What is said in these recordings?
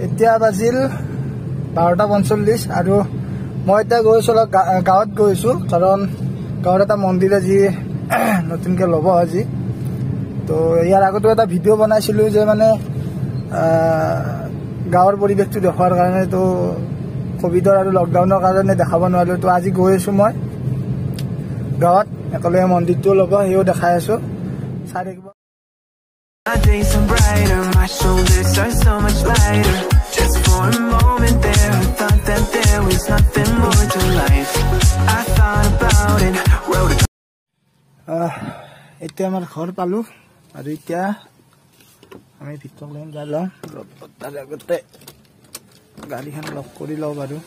এতিয়া বাজিল 12:45 আৰু মই এতিয়া গৈছো গাঁৱত গৈছো কাৰণ গাঁৱত এটা মন্দিৰ আজি নতুনকে ল'ব আজি তো ইয়াৰ আগতে এটা ভিডিঅ' বনাইছিলো যে মানে গাঁৱৰ পৰিৱেশটো দেখাৰ কাৰণে তো কোভিডৰ আৰু লকডাউনৰ কাৰণে দেখাব নোৱাৰিলো তো আজি গৈ আছো মই গাঁৱত একেলগে মন্দিৰটো ল'ব সেও দেখাই আছো চাই থাকিব My days are brighter, my shoulders are so much lighter. Just for a moment there, I thought that there was nothing more to life. I thought about it, wrote it. এতিয়া আমাৰ ঘৰ পালো আৰু এতিয়া আমি ভিতৰলৈ যাই লওঁ তাৰ আগতে গাড়ীখন লক কৰি লওঁ বাৰু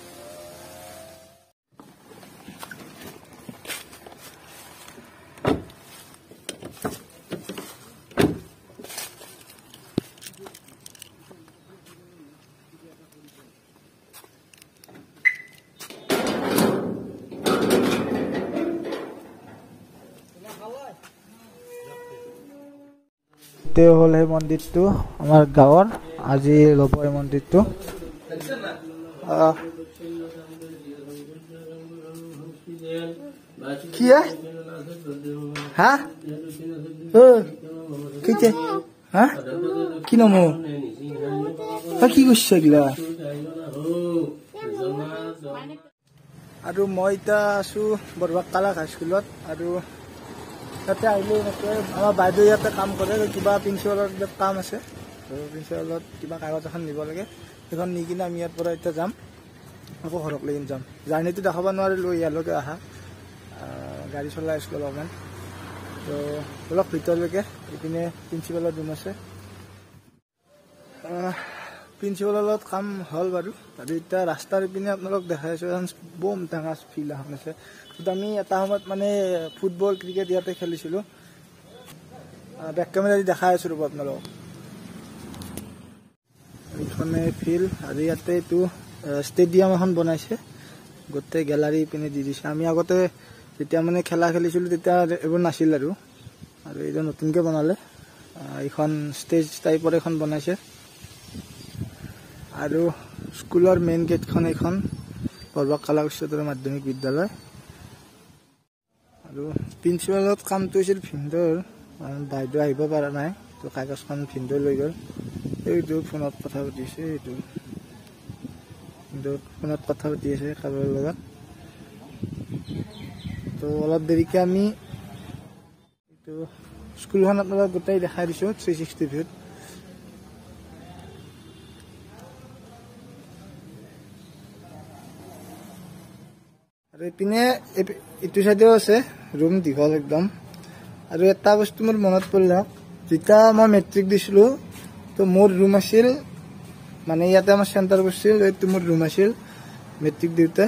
হল এই মন্দিৰটো আমাৰ গাঁৱৰ আজি ল'ব এই মন্দিৰটো কি হা কি নাম কি কৰিছে এইগিলা আৰু মই এতিয়া আছো বৰবাগ হাইস্কুলত আৰু তাতে আহিলো আমাৰ বাইদেউ ইয়াতে কাম কৰে কিবা প্ৰিন্সিপালৰ কাম আছে প্ৰিন্সিপালত কিবা কাগজ এখন নিব লাগে সেইখন নি কিনে আমি ইয়াৰ পৰা এতিয়া যাম আকৌ ঘৰক লৈ যাম জাৰ্ণিটো দেখাব নোৱাৰিলো ইয়ালৈকে অহা গাড়ী চলাই আছিলো অলপমান তো অলপ ভিতৰলৈকে এইপিনে প্ৰিন্সিপালৰ ৰুম আছে প্ৰিন্সিপালৰ লগত কাম হ'ল বাৰু আৰু এতিয়া ৰাস্তাৰ ইপিনে আপোনালোক দেখাই আছো এখন বম ডাঙৰ ফিল্ড এখন আছে আমি এটা সময়ত মানে ফুটবল ক্ৰিকেট ইয়াতে খেলিছিলো বেক কেমেৰা দি দেখাই আছো ৰ'ব আপোনালোকক এইখনে ফিল্ড আৰু ইয়াতে এইটো ষ্টেডিয়াম এখন বনাইছে গোটেই গেলাৰী পিনে দি দিছে আমি আগতে যেতিয়া মানে খেলা খেলিছিলো তেতিয়া এইবোৰ নাছিল আৰু এইটো নতুনকৈ বনালে এইখন ষ্টেজ টাইপৰ এখন বনাইছে আৰু স্কুলৰ মেইন গেটখন এইখন বৰবাগ কলা উচ্চতৰ মাধ্যমিক বিদ্যালয় আৰু প্ৰিন্সিপালত কামটো হৈছিল ভিন্দৰ বাইদেউ আহিব পৰা নাই তো কাগজখন ভিন্দৰ লৈ গ'ল এইটো ফোনত কথা পাতিছে এইটো ফোনত কথা পাতি আছে কাৰোবাৰ লগত তো অলপ দেৰিকৈ আমি এইটো স্কুলখন আপোনালোকক গোটেই দেখাই দিছোঁ 360 ভিউত আৰু এইপিনে এইটো চাইডেও আছে ৰুম দীঘল একদম আৰু এটা বস্তু মোৰ মনত পৰিল যেতিয়া মই মেট্ৰিক দিছিলোঁ তো মোৰ ৰুম আছিল মানে ইয়াতে আমাৰ চেণ্টাৰ কৰিছিল এইটো মোৰ ৰুম আছিল মেট্ৰিক দিওঁতে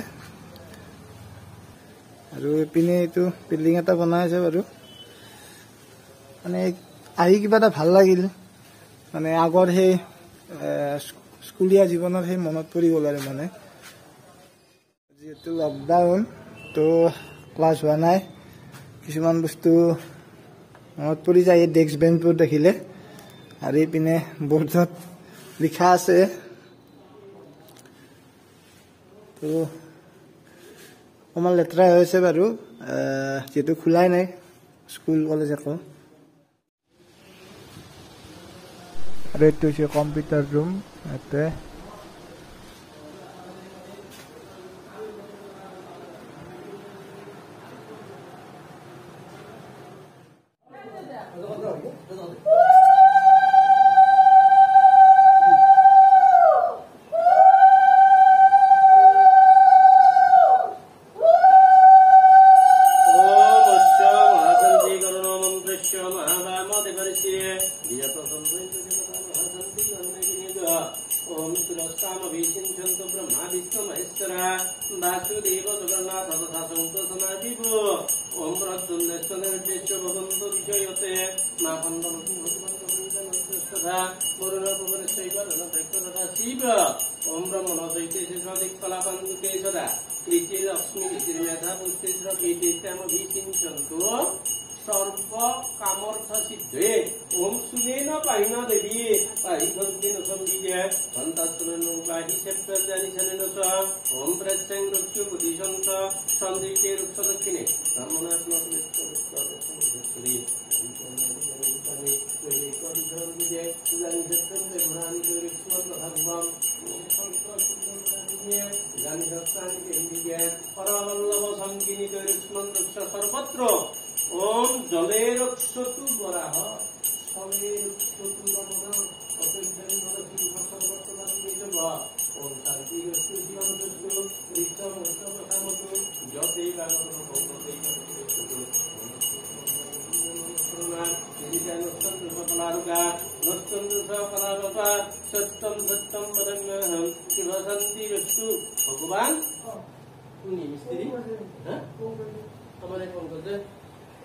আৰু এইপিনে এইটো বিল্ডিং এটা বনাই আছে বাৰু মানে আহি কিবা এটা ভাল লাগিল মানে আগৰ সেই স্কুলীয়া জীৱনৰ সেই মনত পৰি গ'ল আৰু মানে যিহেতু লকডাউন তো ক্লাছ হোৱা নাই কিছুমান বস্তু মনত পৰি যায় এই ডেস্ক বেঞ্চবোৰ দেখিলে আৰু এইপিনে বৰ্ডত লিখা আছে তো অকণমান লেতেৰা হৈ আছে বাৰু যিহেতু খোলাই নাই স্কুল কলেজ আকৌ আৰু এইটো হৈছে কম্পিউটাৰ ৰুম ইয়াতে सर्व कामर्थ सिद्धे ओम सुनेन पाहिन देवी पाहिभक्तिन संविद्या संतास्त्रन उपाधि सेप्तजानि जनेन च ओम प्रत्यं रुच्य बुद्धिसंत संदिते रुक्ष दक्षिणे ब्राह्मणात्मक विष्णुरी सर्वत्र ओम जलेरक्षतु वराह जलेरक्षतु वराह ओम शांति रस्तु जीवन रस्तु ऋतम उत्तम कामतु जते लागतु भगवते सकलारुगा नस्तंतु सकलारुगा सत्यम सत्यम वदन्यहं शिवशांति रस्तु भगवान उनी मिस्त्री হ্যাঁ আমাদের কোন করতে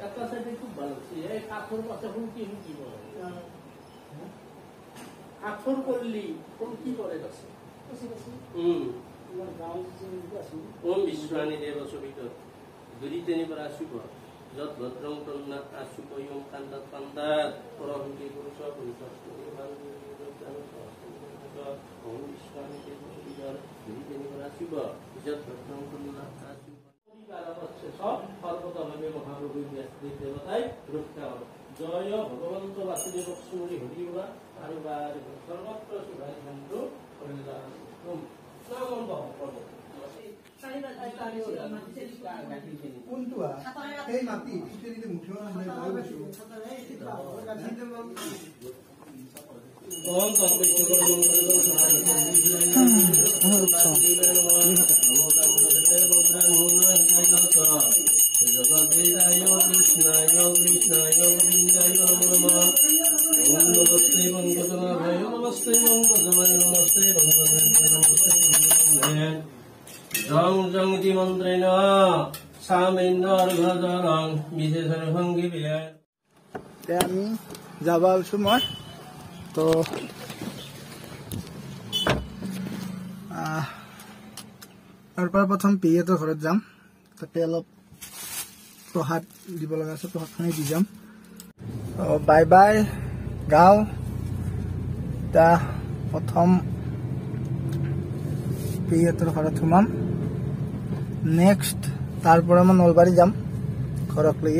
একটা সাইডে খুব ভালো ছিল এই কাঠর পাশে হুমকি হুমকি বলে কাঠর করলি কোন কি করে গেছে ওম বিশ্বরানী দেব সবিত দুরিতেনি পরা শুভ যত ভদ্রং তন্নাত আশুপয়ম কান্দাত কান্দাত পরহংকি পুরুষ পুরুষ ওম বিশ্বরানী দেব সবিত দুরিতেনি পরা শুভ যত ভদ্রং তন্নাত সব সর্বতভাবে মহাপ্রভুর দেবতাই রক্ষা হবে জয় ভগবন্ত বাসুদেব সুরি হরিবা আৰু সৰ্বত্ৰ শুভাই বন্ধু কল্যাণ মন্ত্ৰেণ সামেন্দ্ৰং বিশেষণ ভঙ্গি আমি যাব আছো মই তো তাৰপৰা প্ৰথম পেহিহঁতৰ ঘৰত যাম তাতে অলপ প্ৰসাদ দিব লগা আছে প্ৰসাদখিনি দি যাম বাই বাই গাঁও এতিয়া প্ৰথম পেহিহঁতৰ ঘৰত সোমাম নেক্সট তাৰপৰা মই নলবাৰী যাম ঘৰক লৈ